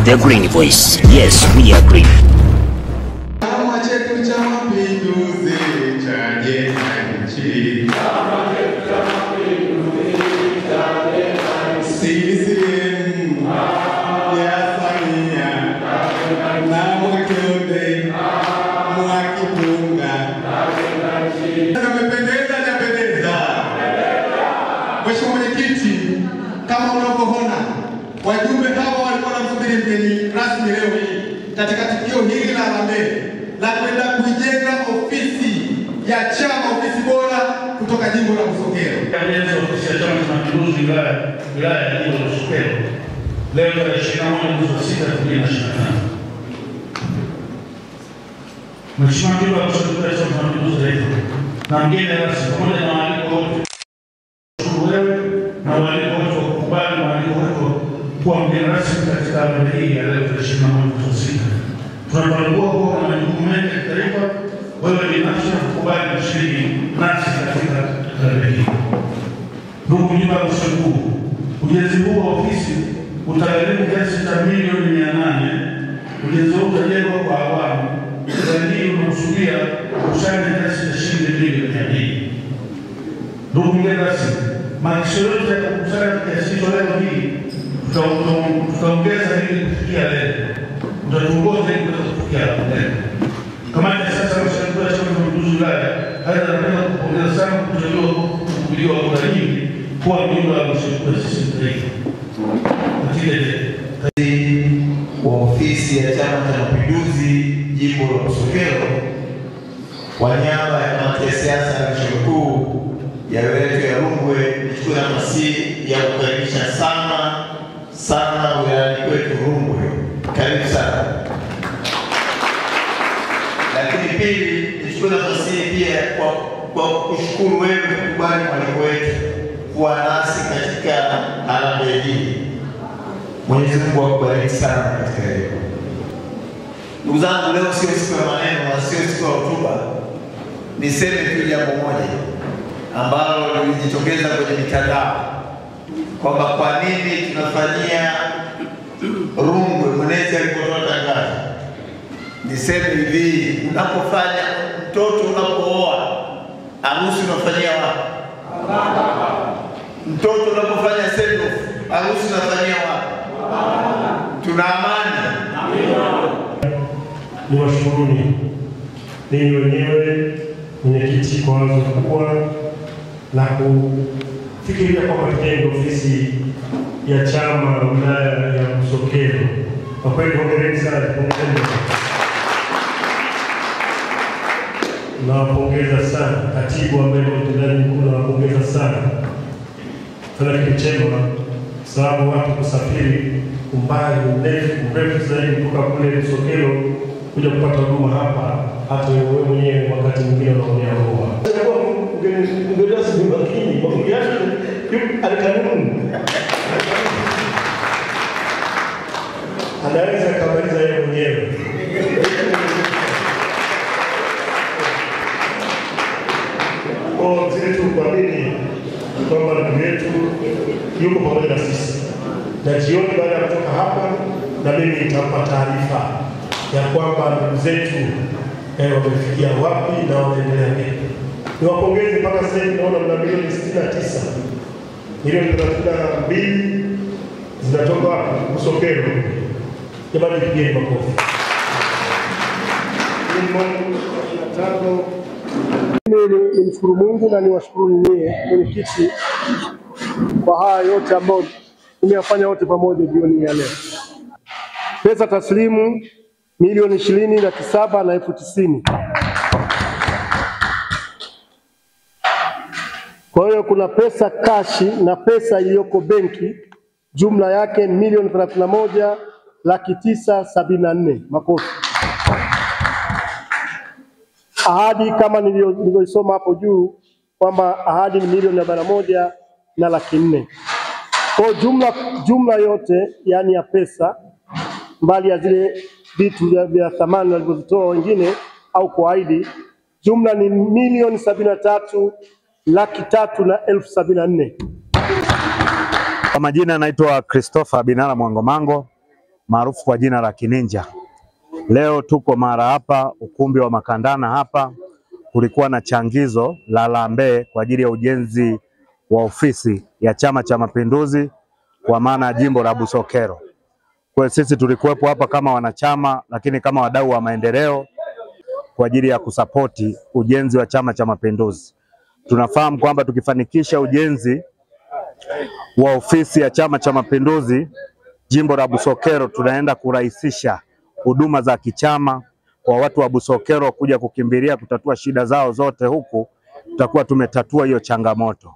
The Green Voice. Yes, we are green. Chama chetu cha Mapinduzi chajenga nchi. CCM ya Samia na Mwakyembe Mwakipunga. Tumependeza japendeza. Mheshimiwa Mwenyekiti, kama unavyoona wajumbe hawa walikuwa wanamsubiri mgeni rasmi leo hii katika tukio hili la Harambee la kwenda kujenga ofisi ya chama, ofisi bora kutoka jimbo la Busokelo. Ofisi ya Chama cha Mapinduzi wilaya ya jimbo la Busokelo leo tarehe 21 mwezi wa 6 2025. Mheshimiwa Mjumbe wa Chama cha Mapinduzi na mgeni rasmi pamoja na waalikwa wote, wewe na waalikwa wote wakubali waalikwa wote kuwa mgeni rasmi katika Harambee hii ya leo tarehe 21 mwezi wa 6. Tunatambua kuwa na majukumu mengi ya kitaifa, wewe binafsi kukubali kushiriki nasi katika Harambee hii. Ndugu mjumbe wa mkuu, ujenzi huu wa ofisi utagharimu kiasi cha milioni 800. Ujenzi huu utajengwa kwa awamu. Mradi huu unakusudia kukusanya kiasi cha shilingi milioni 200. Ndugu mgeni rasmi, maagizo yote ya kukusanya kiasi hicho leo hii tutaongeza ili kufikia leo. Tutatuongoza ili kufikia leo. Kamati ya sasa mshauri wa Chama cha Mapinduzi wilaya aidha napenda kupongeza sana kuchukuliwa kwa nyingi kwa mjumbe wa mshauri wa CCM taifa. Wa ofisi ya Chama cha Mapinduzi jimbo la Busokelo, kwa niaba ya kamati ya siasa na mshauri mkuu ya wilaya ya Rungwe, nichukue nafasi ya kukaribisha sana wilayani kwetu Rungwe. Karibu sana. Lakini pili, nichukue nafasi pia kwa kushukuru wewe kukubali mwaliko wetu kuwa nasi katika Harambee hii. Mwenyezi Mungu akubariki sana katika hilo. Ndugu zangu, leo sio siku ya maneno na sio siku ya hotuba. Niseme tu jambo moja ambalo lilijitokeza kwenye mitandao kwamba kwa nini tunafanyia Rungwe mwenezi alipotoa tangazo. Niseme hivi, unapofanya mtoto unapooa harusi unafanyia wapi? Mtoto unapofanya send off harusi unafanyia wapi? Tuna amani. Niwashukuruni ninyi wenyewe mwenyekiti kwa wazo kubwa la kufikiria kwamba tujenge ofisi ya chama wilaya ya Busokelo. Kwa kweli hongereni sana. Nawapongeza sana katibu ambaye ni mtendaji mkuu, nawapongeza sana. Tuna kitu chema sababu watu kusafiri umbali mrefu zaidi kutoka kule Busokelo kuja kupata huduma hapa, hata wewe mwenyewe wakati mwingine unaonea roho. Ungeweza kubakini kwa sababu yake alikanuni. Anaweza kumaliza yeye mwenyewe. Kwa zetu kwa nini kwamba ndugu yetu yuko pamoja na sisi. Na jioni baada ya kutoka hapa na mimi nitampa taarifa ya kwamba ndugu zetu wamefikia wapi na wanaendelea vipi. Niwapongeze mpaka sasa hivi naona mna milioni 69. Milioni 32 zinatoka wapi? Busokelo. Jamani, pigeni makofi. Nimshukuru Mungu na niwashukuru nyinyi mwenyekiti kwa haya yote ambayo tumeyafanya wote pamoja jioni ya leo. Pesa taslimu milioni 27,090. Kwa hiyo kuna pesa kashi na pesa iliyoko benki, jumla yake milioni 31,974. Makofi. Ahadi kama nilivyosoma hapo juu kwamba ahadi ni milioni 41,400,000. Kwa jumla yote yani ya pesa mbali ya zile vitu vya thamani walivyozitoa wengine au kuahidi, jumla ni milioni 73,374,000. Kwa majina naitwa Christopher Binala Mwangomango, maarufu kwa jina la Kininja. Leo tuko mara hapa ukumbi wa Makandana hapa, kulikuwa na changizo la harambee kwa ajili ya ujenzi wa ofisi ya Chama cha Mapinduzi kwa maana ya jimbo la Busokelo. Kwa sisi tulikuwepo hapa kama wanachama, lakini kama wadau wa maendeleo kwa ajili ya kusapoti ujenzi wa Chama cha Mapinduzi. Tunafahamu kwamba tukifanikisha ujenzi wa ofisi ya Chama cha Mapinduzi jimbo la Busokelo, tunaenda kurahisisha huduma za kichama kwa watu wa Busokelo kuja kukimbilia kutatua shida zao zote huku, tutakuwa tumetatua hiyo changamoto.